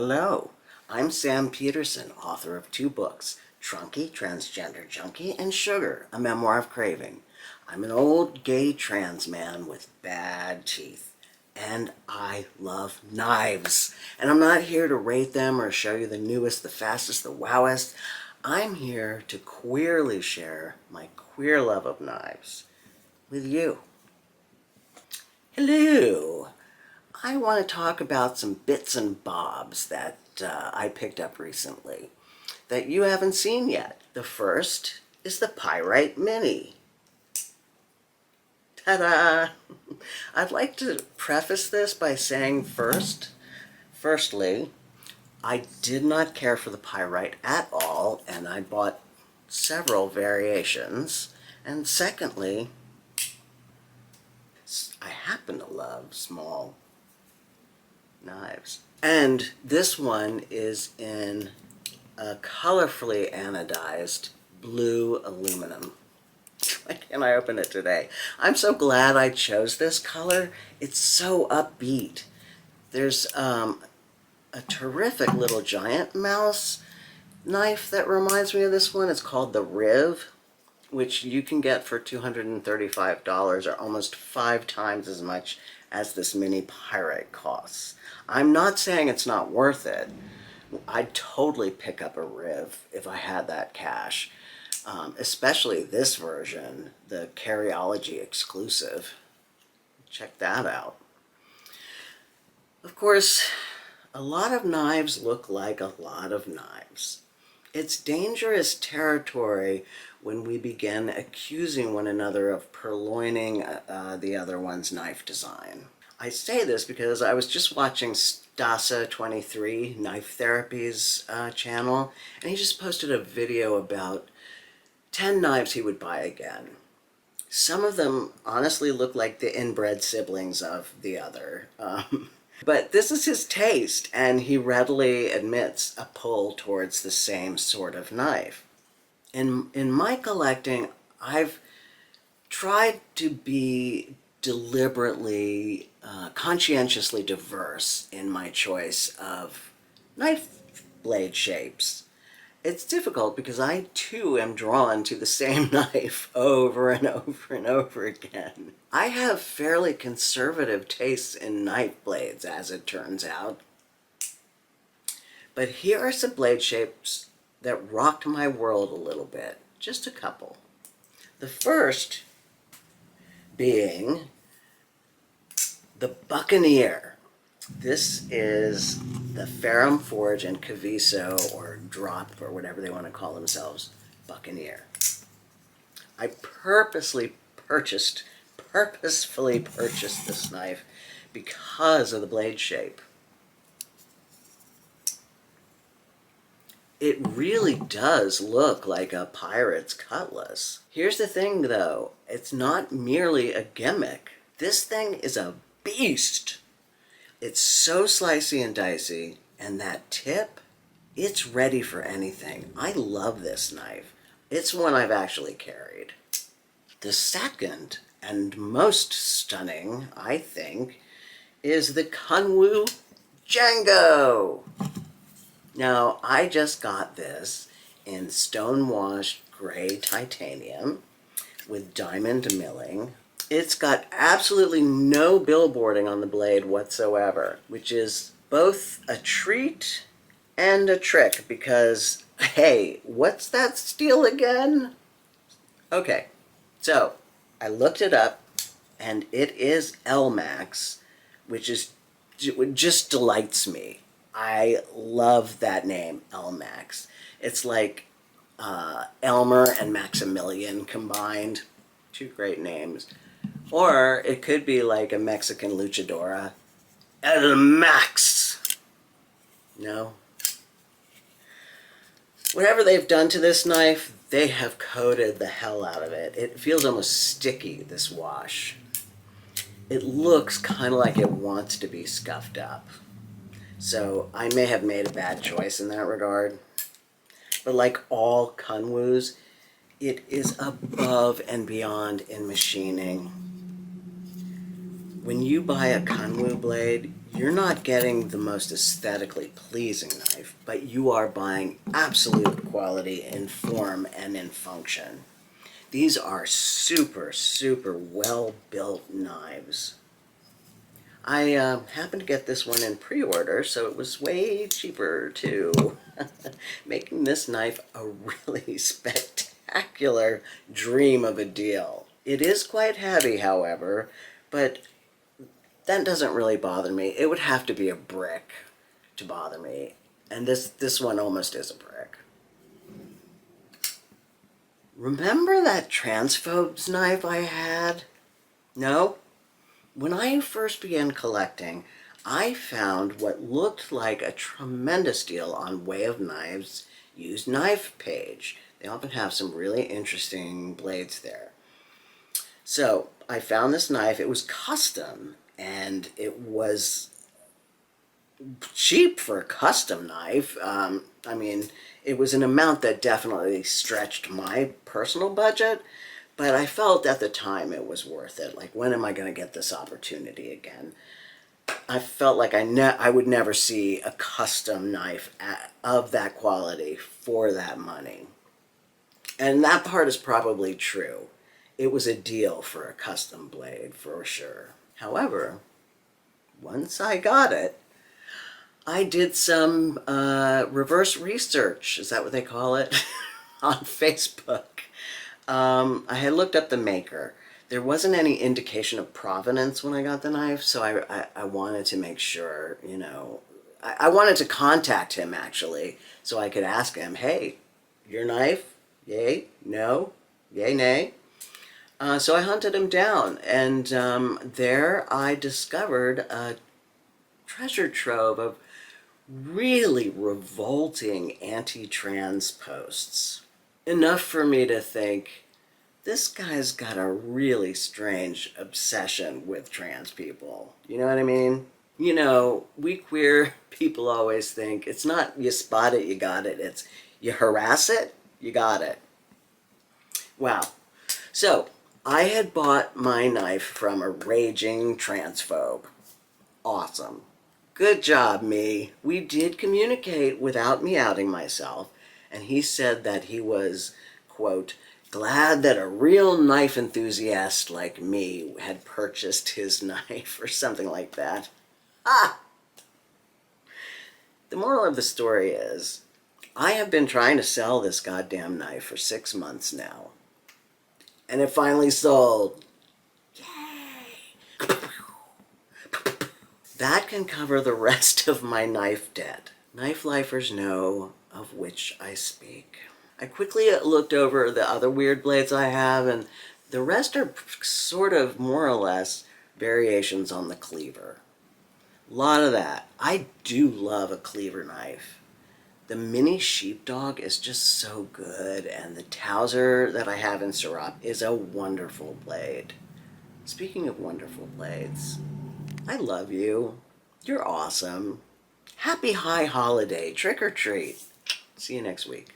Hello, I'm Sam Peterson, author of 2 books, Trunky, Transgender Junkie, and Sugar, a Memoir of Craving. I'm an old gay trans man with bad teeth, and I love knives. And I'm not here to rate them or show you the newest, the fastest, the wowest. I'm here to queerly share my queer love of knives with you. Hello. I want to talk about some bits and bobs that I picked up recently that you haven't seen yet. The first is the Pyrite Mini. Tada! I'd like to preface this by saying firstly, I did not care for the Pyrite at all, and I bought several variations. And secondly, I happen to love small knives. And this one is in a colorfully anodized blue aluminum. Why can't I open it today? I'm so glad I chose this color. It's so upbeat. There's a terrific little giant mouse knife that reminds me of this one. It's called the Riv, which you can get for $235, or almost 5 times as much as this mini Pyrite costs. I'm not saying it's not worth it. I'd totally pick up a Riv if I had that cash, especially this version, the Carryology exclusive. Check that out. Of course, a lot of knives look like a lot of knives. It's dangerous territory when we begin accusing one another of purloining the other one's knife design. I say this because I was just watching Stasa23, Knife Therapy's channel, and he just posted a video about 10 knives he would buy again. Some of them honestly look like the inbred siblings of the other. But this is his taste, and he readily admits a pull towards the same sort of knife. In my collecting, I've tried to be deliberately, conscientiously diverse in my choice of knife blade shapes. It's difficult because I too am drawn to the same knife over and over and over again. I have fairly conservative tastes in knife blades, as it turns out. But here are some blade shapes that rocked my world a little bit. Just a couple. The first being the Buccaneer. This is the Ferrum Forge and Caviso, or Drop, or whatever they want to call themselves, Buccaneer. I purposefully purchased this knife because of the blade shape. It really does look like a pirate's cutlass. Here's the thing though, it's not merely a gimmick. This thing is a beast. It's so slicey and dicey, and that tip, it's ready for anything. I love this knife. It's one I've actually carried. The second, and most stunning, I think, is the Kunwu Django. Now, I just got this in stone-washed gray titanium with diamond milling. It's got absolutely no billboarding on the blade whatsoever, which is both a treat and a trick because, hey, what's that steel again? Okay, so I looked it up, and it is Elmax, which just delights me. I love that name, Elmax. It's like Elmer and Maximilian combined. 2 great names. Or it could be like a Mexican luchadora, El Max. No. Whatever they've done to this knife, they have coated the hell out of it. It feels almost sticky, this wash. It looks kind of like it wants to be scuffed up. So I may have made a bad choice in that regard. But like all Kunwus, it is above and beyond in machining. When you buy a Kunwu blade, you're not getting the most aesthetically pleasing knife, but you are buying absolute quality in form and in function. These are super, super well-built knives. I happened to get this one in pre-order, so it was way cheaper too, making this knife a really spectacular dream of a deal. It is quite heavy, however, but that doesn't really bother me. It would have to be a brick to bother me, and this one almost is a brick. Remember that Transphobe's knife I had? No? When I first began collecting, I found what looked like a tremendous deal on Way of Knives' used knife page. They often have some really interesting blades there. So I found this knife. It was custom, and it was cheap for a custom knife. I mean, it was an amount that definitely stretched my personal budget, but I felt at the time it was worth it. Like, when am I going to get this opportunity again? I felt like I would never see a custom knife of that quality for that money. And that part is probably true. It was a deal for a custom blade, for sure. However, once I got it, I did some reverse research, is that what they call it, on Facebook. I had looked up the maker. There wasn't any indication of provenance when I got the knife, so I wanted to make sure, you know, I wanted to contact him, actually, so I could ask him, hey, your knife? Yay? No? Yay, nay? So I hunted him down, and there I discovered a treasure trove of really revolting anti-trans posts. Enough for me to think, this guy's got a really strange obsession with trans people. You know what I mean? You know, we queer people always think it's not you spot it, you got it. It's you harass it, you got it. Wow. So, I had bought my knife from a raging transphobe. Awesome. Good job, me. We did communicate without me outing myself, and he said that he was, quote, glad that a real knife enthusiast like me had purchased his knife, or something like that. Ah! The moral of the story is, I have been trying to sell this goddamn knife for 6 months now. And it finally sold. Yay! That can cover the rest of my knife debt. Knife lifers know of which I speak. I quickly looked over the other weird blades I have, and the rest are sort of more or less variations on the cleaver. A lot of that. I do love a cleaver knife. The mini sheepdog is just so good, and the Towser that I have in Syrah is a wonderful blade. Speaking of wonderful blades, I love you. You're awesome. Happy high holiday. Trick or treat. See you next week.